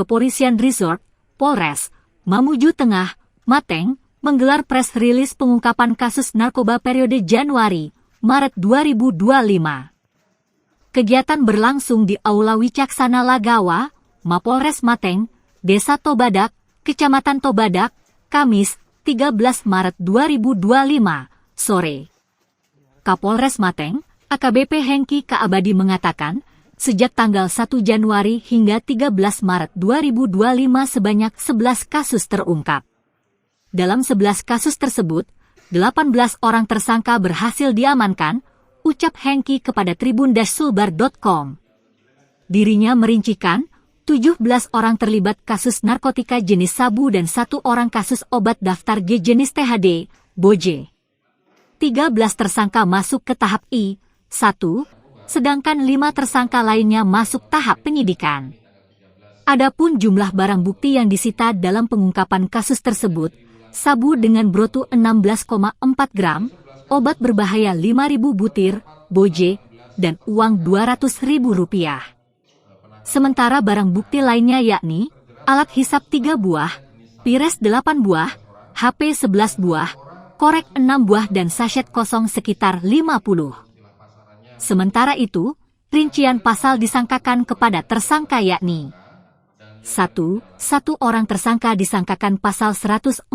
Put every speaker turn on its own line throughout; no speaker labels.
Kepolisian Resort, Polres, Mamuju Tengah, Mateng, menggelar press rilis pengungkapan kasus narkoba periode Januari-Maret 2025. Kegiatan berlangsung di Aula Wicaksana Lagawa, Mapolres Mateng, Desa Tobadak, Kecamatan Tobadak, Kamis, 13 Maret 2025, sore. Kapolres Mateng, AKBP Hengki Kaabadi mengatakan, sejak tanggal 1 Januari hingga 13 Maret 2025 sebanyak 11 kasus terungkap. Dalam 11 kasus tersebut, 18 orang tersangka berhasil diamankan, ucap Hengki kepada tribun-sulbar.com. Dirinya merincikan, 17 orang terlibat kasus narkotika jenis sabu dan 1 orang kasus obat daftar G jenis THD, Boje. 13 tersangka masuk ke tahap I1, sedangkan 5 tersangka lainnya masuk tahap penyidikan. Adapun jumlah barang bukti yang disita dalam pengungkapan kasus tersebut, sabu dengan broto 16,4 gram, obat berbahaya 5.000 butir, Boje, dan uang Rp200.000. Sementara barang bukti lainnya yakni, alat hisap 3 buah, pires 8 buah, HP 11 buah, korek 6 buah dan sachet kosong sekitar 50. Sementara itu, rincian pasal disangkakan kepada tersangka yakni 1. Satu orang tersangka disangkakan pasal 114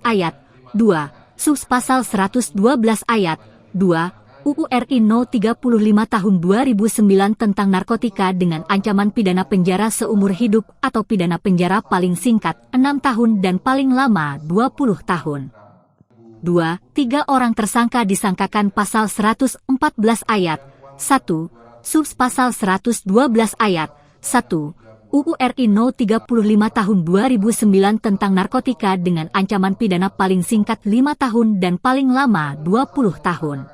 ayat 2, subs pasal 112 ayat 2, UU RI No 35 tahun 2009 tentang narkotika dengan ancaman pidana penjara seumur hidup atau pidana penjara paling singkat 6 tahun dan paling lama 20 tahun. 2. 3 orang tersangka disangkakan pasal 114 ayat 1, subs pasal 112 ayat 1, UU RI No 35 tahun 2009 tentang narkotika dengan ancaman pidana paling singkat 5 tahun dan paling lama 20 tahun.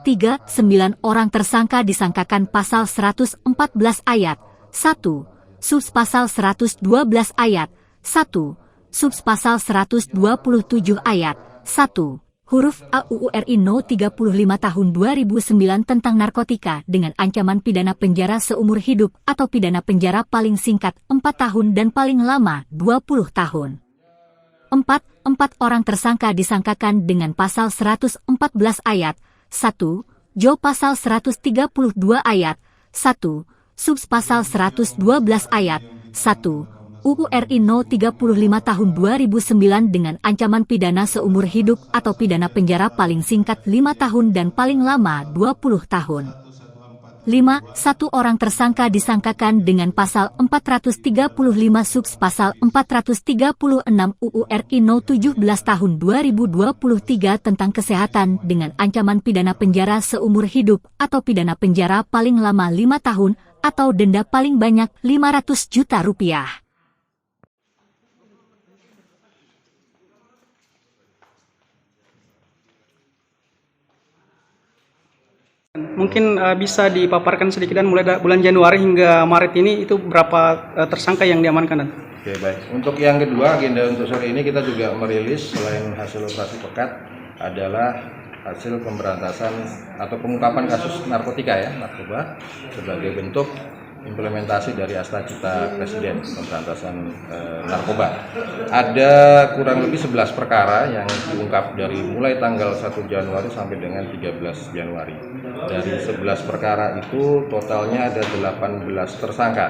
3. 9 orang tersangka disangkakan pasal 114 ayat 1, subs pasal 112 ayat 1, subs pasal 127 ayat 1, huruf A UU RI No 35 tahun 2009 tentang narkotika dengan ancaman pidana penjara seumur hidup atau pidana penjara paling singkat 4 tahun dan paling lama 20 tahun. 4. 4 orang tersangka disangkakan dengan pasal 114 ayat 1, Jo pasal 132 ayat 1, subs pasal 112 ayat 1, UU RI No 35 tahun 2009 dengan ancaman pidana seumur hidup atau pidana penjara paling singkat 5 tahun dan paling lama 20 tahun. 5. Satu orang tersangka disangkakan dengan pasal 435 subs pasal 436 UU RI No 17 tahun 2023 tentang kesehatan dengan ancaman pidana penjara seumur hidup atau pidana penjara paling lama 5 tahun atau denda paling banyak Rp500 juta.
Mungkin bisa dipaparkan sedikit dan mulai bulan Januari hingga Maret ini itu berapa tersangka yang diamankan?
Oke, baik. Untuk yang kedua, agenda untuk sore ini kita juga merilis selain hasil operasi pekat adalah hasil pemberantasan atau pengungkapan kasus narkotika narkoba sebagai bentuk implementasi dari Astagita Presiden pemberantasan narkoba. Ada kurang lebih 11 perkara yang diungkap dari mulai tanggal 1 Januari sampai dengan 13 Januari. Dari 11 perkara itu totalnya ada 18 tersangka.